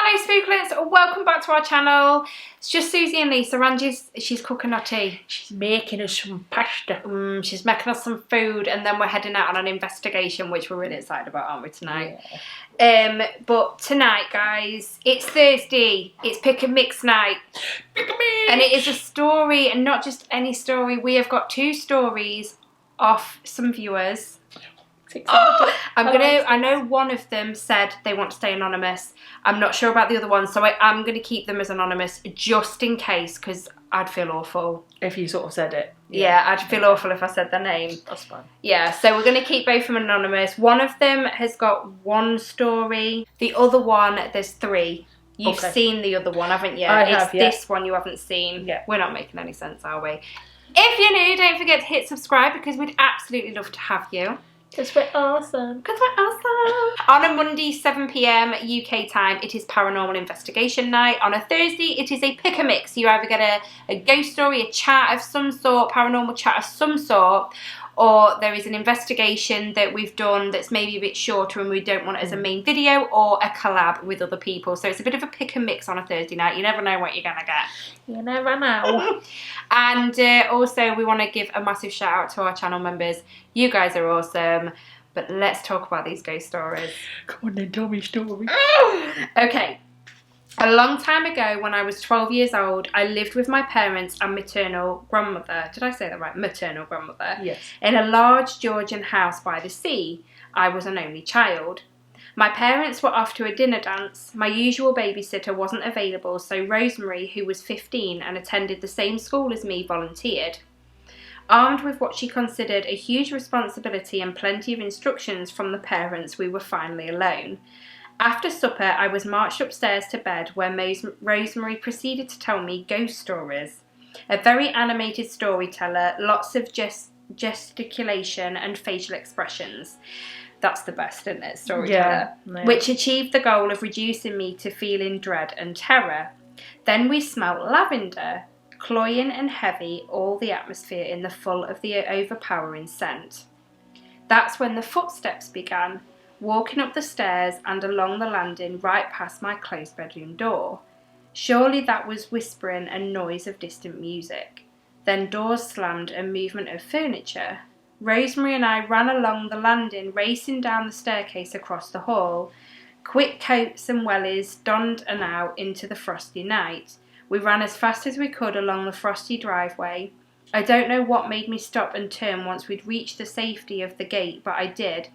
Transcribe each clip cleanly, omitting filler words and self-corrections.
Hello Spooklets, welcome back to our channel. It's just Susie and Lisa. She's cooking our tea. She's making us some pasta. She's making us some food, and then we're heading out on an investigation, which we're really excited about, aren't we, tonight? Yeah. But tonight, guys, it's Thursday. It's pick and mix night. Pick and mix! And it is a story, and not just any story. We have got 2 stories off some viewers. I know one of them said they want to stay anonymous. I'm not sure about the other one, so I'm going to keep them as anonymous just in case, because I'd feel awful. If you sort of said it. Yeah, I'd feel awful if I said their name. That's fine. Yeah, so we're going to keep both of them anonymous. One of them has got 1 story. The other one, there's 3. You've seen the other one, haven't you? I have, yeah. This one you haven't seen. Yeah. We're not making any sense, are we? If you're new, don't forget to hit subscribe, because we'd absolutely love to have you. Because we're awesome. Because we're awesome. On a Monday, 7 PM UK time, it is paranormal investigation night. On a Thursday, it is a pick a mix. You either get a ghost story, a chat of some sort, paranormal chat of some sort, or there is an investigation that we've done that's maybe a bit shorter and we don't want it as a main video, or a collab with other people. So it's a bit of a pick and mix on a Thursday night. You never know what you're going to get. You never know. And also, we want to give a massive shout out to our channel members. You guys are awesome. But let's talk about these ghost stories. Come on then, tell me a story. Okay. A long time ago, when I was 12 years old, I lived with my parents and maternal grandmother. Did I say that right? Maternal grandmother. Yes. In a large Georgian house by the sea. I was an only child. My parents were off to a dinner dance. My usual babysitter wasn't available, so Rosemary, who was 15 and attended the same school as me, volunteered. Armed with what she considered a huge responsibility and plenty of instructions from the parents, we were finally alone. After supper, I was marched upstairs to bed, where Rosemary proceeded to tell me ghost stories. A very animated storyteller, lots of gesticulation and facial expressions. That's the best, isn't it? Storyteller. Yeah. Which achieved the goal of reducing me to feeling dread and terror. Then we smelt lavender, cloying and heavy, all the atmosphere in the full of the overpowering scent. That's when the footsteps began, walking up the stairs and along the landing right past my closed bedroom door. Surely that was whispering and noise of distant music. Then doors slammed and movement of furniture. Rosemary and I ran along the landing, racing down the staircase across the hall. Quick coats and wellies donned and out into the frosty night. We ran as fast as we could along the frosty driveway. I don't know what made me stop and turn once we'd reached the safety of the gate, but I did.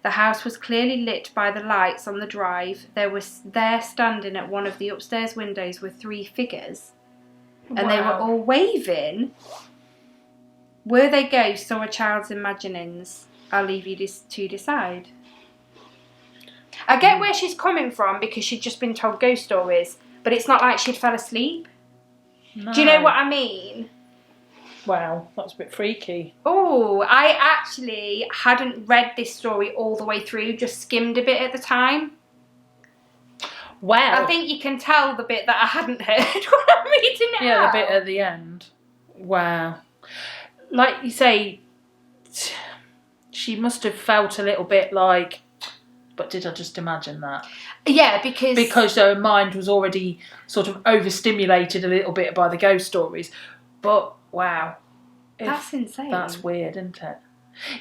The house was clearly lit by the lights on the drive. There standing at one of the upstairs windows were 3 figures. And they were all waving. Were they ghosts or a child's imaginings? I'll leave you to decide. I get where she's coming from, because she'd just been told ghost stories, but it's not like she'd fell asleep. No. Do you know what I mean? Wow, that's a bit freaky. Oh, I actually hadn't read this story all the way through, just skimmed a bit at the time. Wow. I think you can tell the bit that I hadn't heard when I'm reading it Yeah, out. the bit at the end. Wow. Like you say, she must have felt a little bit like, but did I just imagine that? Yeah, because her mind was already sort of overstimulated a little bit by the ghost stories. But wow. That's insane. That's weird, isn't it?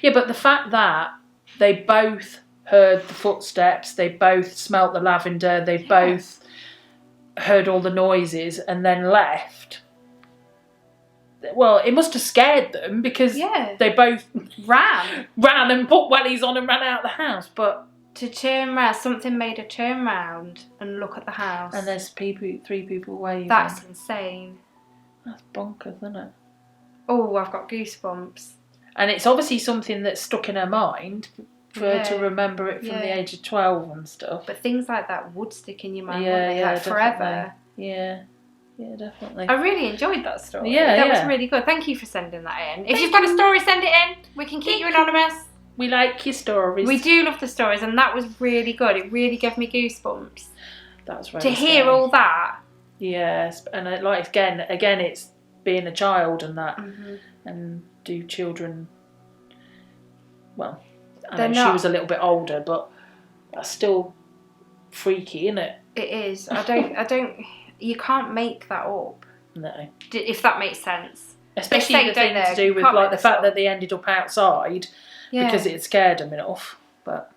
Yeah, but the fact that they both heard the footsteps, they both smelt the lavender, they both heard all the noises and then left. Well, it must have scared them, because they both ran and put wellies on and ran out of the house. But to turn round, something made her turn round and look at the house. And there's 3 people waving. That's insane. That's bonkers, isn't it? Oh, I've got goosebumps. And it's obviously something that's stuck in her mind for her to remember it from the age of 12 and stuff. But things like that would stick in your mind, wouldn't they? Like forever. Yeah. Yeah, definitely. I really enjoyed that story. Yeah, that was really good. Thank you for sending that in. If you've got a story, send it in. We can keep you anonymous. We like your stories. We do love the stories, and that was really good. It really gave me goosebumps. That's right. To hear all that. Yes, and like again, it's being a child and that, and do children. Well, I know she was a little bit older, but that's still freaky, isn't it? It is. You can't make that up. No. If that makes sense. Especially the thing to do with like the fact that they ended up outside because it scared them enough. But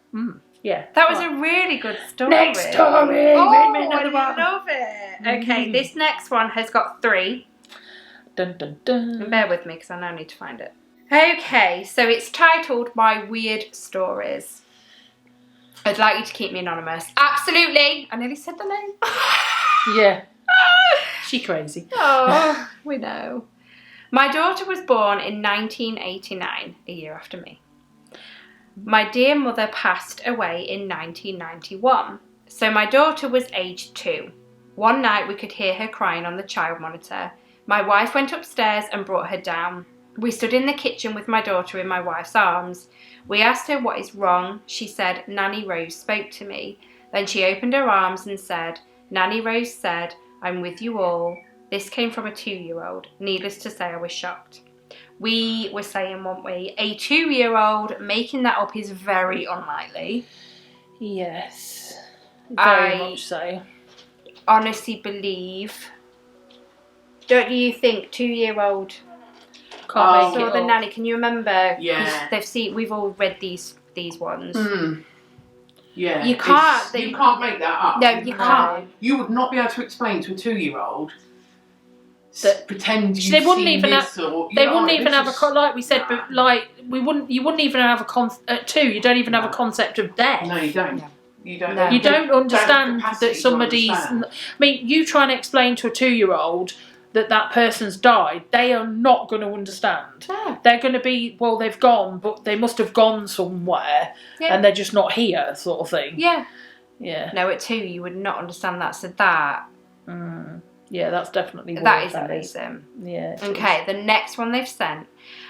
yeah, that was a really good story. Next story. I love it. Okay, this next one has got 3. Dun dun dun. Bear with me because I now need to find it. Okay, so it's titled My Weird Stories. I'd like you to keep me anonymous. Absolutely. I nearly said the name. Yeah. She crazy. Oh, we know. My daughter was born in 1989, a year after me. My dear mother passed away in 1991, so my daughter was aged 2. One night we could hear her crying on the child monitor. My wife went upstairs and brought her down. We stood in the kitchen with my daughter in my wife's arms. We asked her what is wrong. She said, Nanny Rose spoke to me. Then she opened her arms and said, Nanny Rose said, I'm with you all. This came from a 2-year-old. Needless to say, I was shocked. We were saying, weren't we? A 2-year-old making that up is very unlikely. Yes. Very much so. Honestly believe. Don't you think 2-year-old saw the nanny? Can you remember? Yeah. We've all read these ones. Yeah. You can't. You can't make that up. No, you can't. You would not be able to explain to a 2-year-old. That pretend you they wouldn't even this have. Or, they wouldn't even have a like we said, but like you wouldn't even have a at 2. You don't even have a concept of death. No, you don't. You don't. No. You don't understand don't that somebody's. understand. I mean, you try and explain to a 2-year-old that person's died. They are not going to understand. No. They're going to be they've gone, but they must have gone somewhere, and they're just not here, sort of thing. Yeah. Yeah. No, at 2 you would not understand that. So that. Yeah, that's definitely weird, that is amazing. Yeah. Okay, the next one they've sent.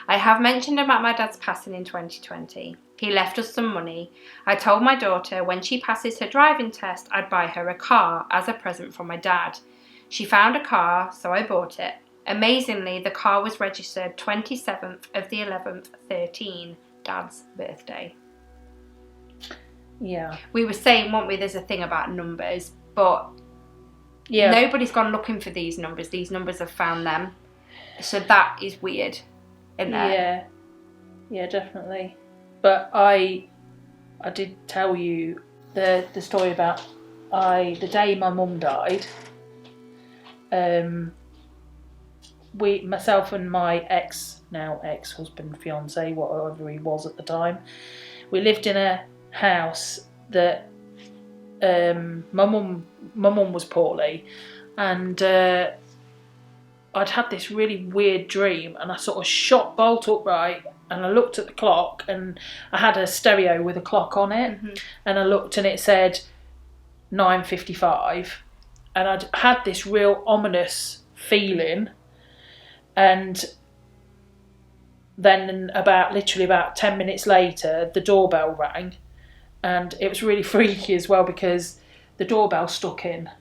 I have mentioned about my dad's passing in 2020. He left us some money. I told my daughter when she passes her driving test, I'd buy her a car as a present from my dad. She found a car, so I bought it. Amazingly, the car was registered 27th of the 11th, 13, Dad's birthday. Yeah. We were saying, weren't we, there's a thing about numbers, but nobody's gone looking for these numbers. These numbers have found them. So that is weird, isn't it? Yeah. Yeah, definitely. But I did tell you the story about the day my mum died. Myself and my ex-husband, fiance, whatever he was at the time, we lived in a house that my mum was poorly, and I'd had this really weird dream, and I sort of shot bolt upright, and I looked at the clock, and I had a stereo with a clock on it, and I looked and it said 9:55, and I'd had this real ominous feeling, and then literally about 10 minutes later the doorbell rang, and it was really freaky as well because the doorbell stuck in.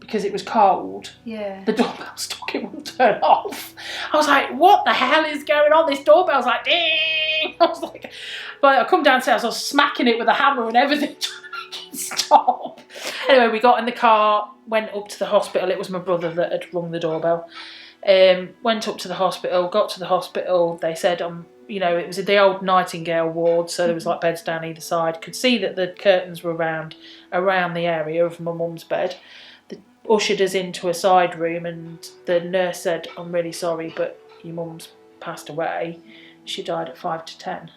Because it was cold, the doorbell stuck, it wouldn't turn off. I was like, what the hell is going on? This doorbell's like, ding! I was like, but I come downstairs, I was smacking it with a hammer and everything, trying to make it stop. Anyway, we got in the car, went up to the hospital. It was my brother that had rung the doorbell. Went up to the hospital, got to the hospital. They said, it was the old Nightingale ward, so there was like beds down either side. Could see that the curtains were around the area of my mum's bed. Ushered us into a side room, and the nurse said, I'm really sorry, but your mum's passed away. She died at 5 to 10.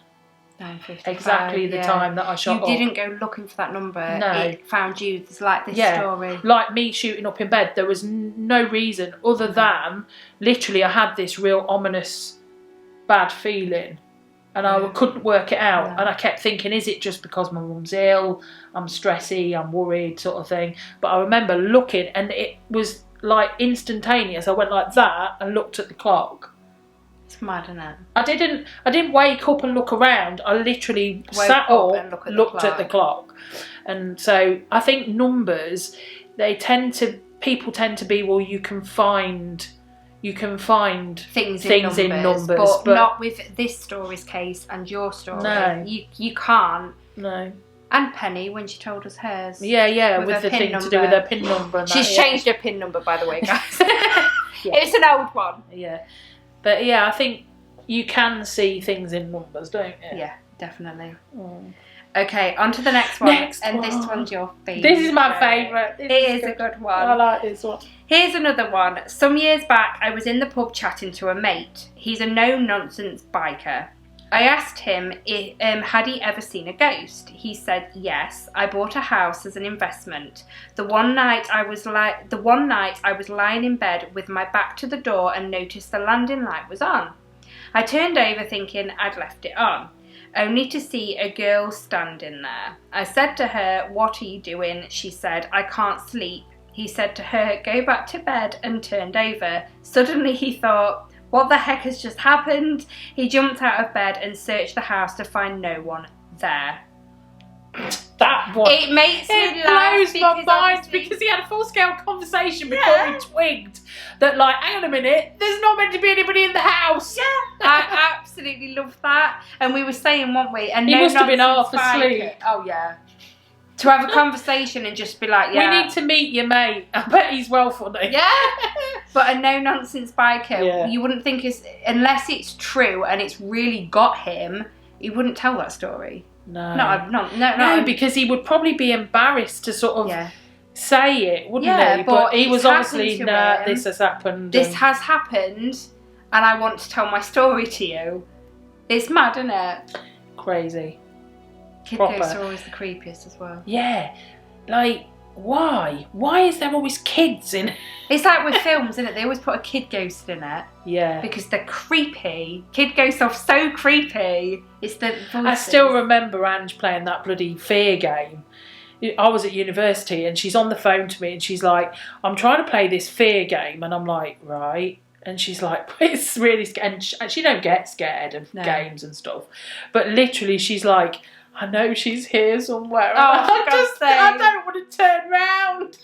9:55, exactly the time that I shot up. You didn't go looking for that number. No. It found you. It's like this story. Like me shooting up in bed. There was no reason other than literally I had this real ominous bad feeling, and I couldn't work it out. And I kept thinking, is it just because my mum's ill? I'm stressy, I'm worried, sort of thing. But I remember looking, and it was like instantaneous. I went like that and looked at the clock. It's mad, isn't it? I didn't wake up and look around. I literally sat up and looked at the clock. And so I think numbers, people tend to be, well, you can find things in numbers, but not with this story's case and your story. No. You can't. No. And Penny, when she told us hers. Yeah, With with her the PIN thing to number. do with her PIN number. And She's that, changed her PIN number, by the way, guys. Yeah. It's an old one. Yeah. But yeah, I think you can see things in numbers, don't you? Yeah, definitely. Mm. Okay, on to the next one. This one's your favourite. This is my favourite. It is a good one. I like this one. Here's another one. Some years back, I was in the pub chatting to a mate. He's a no-nonsense biker. I asked him had he ever seen a ghost. He said yes. I bought a house as an investment. The one night I was lying in bed with my back to the door and noticed the landing light was on. I turned over thinking I'd left it on, only to see a girl standing there. I said to her, "What are you doing?" She said, "I can't sleep." He said to her, "Go back to bed," and turned over. Suddenly he thought, what the heck has just happened? He jumped out of bed and searched the house to find no one there. That one. It makes me blows laugh my mind because he had a full-scale conversation before he twigged that, like, hang on a minute, there's not meant to be anybody in the house. Yeah, I absolutely love that. And we were saying, weren't we? And He no must have been half nonsense asleep. biker. Oh yeah. To have a conversation and just be like, yeah. We need to meet your mate. I bet he's well funny. Yeah. But a no-nonsense biker, Yeah. you wouldn't think unless it's true and it's really got him, he wouldn't tell that story. No. No, because he would probably be embarrassed to sort of say it, wouldn't Yeah, he? but he was it's obviously, happened to nah, him. this has happened. This has happened and I want to tell my story to you. It's mad, isn't it? Crazy. Kid Proper. ghosts are always the creepiest as well. Yeah. Like, why? Why is there always kids in? It's like with films, isn't it? They always put a kid ghost in it. Yeah. Because they're creepy. Kid ghosts are so creepy. It's the voices. I still remember Ange playing that bloody fear game. I was at university and she's on the phone to me and she's like, "I'm trying to play this fear game," and I'm like, "Right." And she's like, "It's really scary." And she don't get scared of games and stuff. But literally she's like, "I know she's here somewhere." Oh, I don't want to turn round.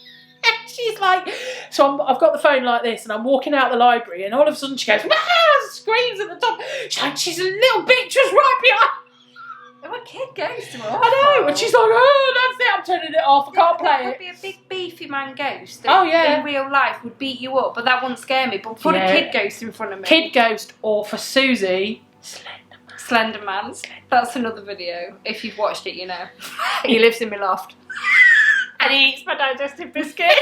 And she's like, so I've got the phone like this and I'm walking out the library and all of a sudden she goes, "Ah!" Screams at the top. She's like, "She's a little bitch just right behind." Oh, a kid ghost. I know. And she's like, "Oh, that's it. I'm turning it off. I can't play There it." could be a big beefy man ghost that in real life would beat you up, but that wouldn't scare me. But put a kid ghost in front of me. Kid ghost, or for Susie, Slender Man. That's another video. If you've watched it, you know. He lives in my loft. And he eats my digestive biscuits.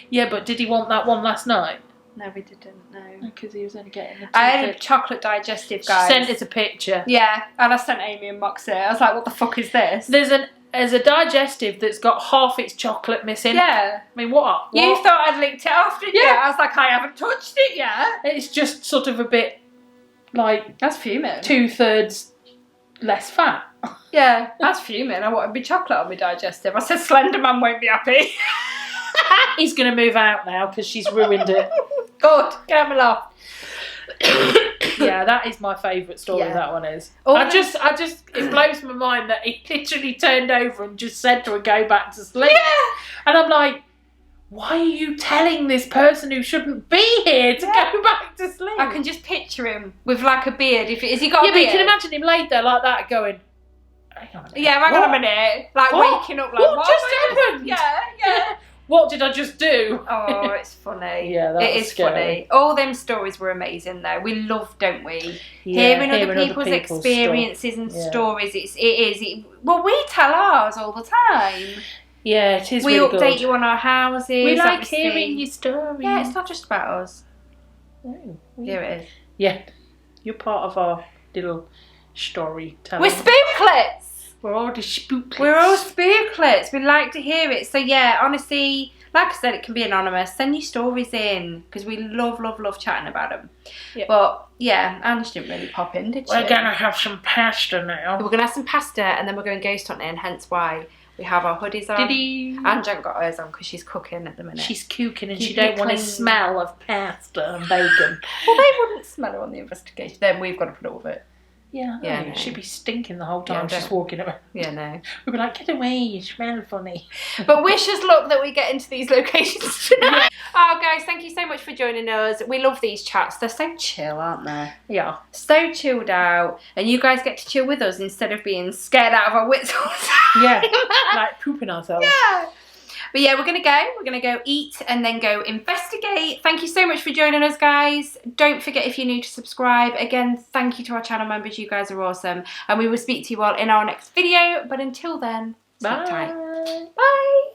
Yeah, but did he want that one last night? No, we didn't, no. Because he was only getting the I had a chocolate digestive, guys. She sent us a picture. Yeah, and I sent Amy and Moxie. I was like, what the fuck is this? There's a digestive that's got half its chocolate missing. Yeah. I mean, what? You thought I'd licked it off, didn't you? I was like, I haven't touched it yet. It's just sort of a bit, like... That's fuming. 2/3 less fat. Yeah, that's fuming. I wanted my chocolate on my digestive. I said Slender Man won't be happy. He's going to move out now because she's ruined it. Good, get out my loft. Yeah, that is my favourite story, that one is. It blows my mind that he literally turned over and just said to her, "Go back to sleep." Yeah. And I'm like, why are you telling this person who shouldn't be here to go back to sleep? I can just picture him with like a beard. Has he got a beard? But you can imagine him laid there like that going, hang on a minute. Yeah, hang on a minute. Like waking up like, what just happened? Yeah. What did I just do? Oh, it's funny. Yeah, that was scary. Funny. All them stories were amazing though. We love, don't we? Yeah, hearing other people's experiences and stories. Well, we tell ours all the time. Yeah, it is we really update good. you on our houses. We like obviously. hearing your stories. Yeah, it's not just about us. Oh, Here it is. Yeah, you're part of our little story telling. We're spooklets! We're all the spooklets. We're all spooklets. We like to hear it. So yeah, honestly, like I said, it can be anonymous. Send your stories in because we love chatting about them. Yep. But yeah, Ange didn't really pop in, did she? We're going to have some pasta now. We're going to have some pasta and then we're going ghost hunting, hence why we have our hoodies on. Ange ain't got hers on because she's cooking at the minute. She's cooking and she don't want to smell of pasta and bacon. Well, they wouldn't smell it on the investigation. Then we've got to put up with it. Yeah, Yeah, no. no. She'd be stinking the whole time Yeah, she's don't- walking around. Yeah, no. We'd be like, get away, you smell funny. But wish us luck that we get into these locations tonight. Oh, guys, thank you so much for joining us. We love these chats. They're so chill, aren't they? Yeah. So chilled out. And you guys get to chill with us instead of being scared out of our wits all the time. Yeah, like pooping ourselves. Yeah. But yeah, we're going to go. We're going to go eat and then go investigate. Thank you so much for joining us, guys. Don't forget, if you're new, to subscribe. Again, thank you to our channel members. You guys are awesome. And we will speak to you all in our next video. But until then, sleep tight. Bye. Bye.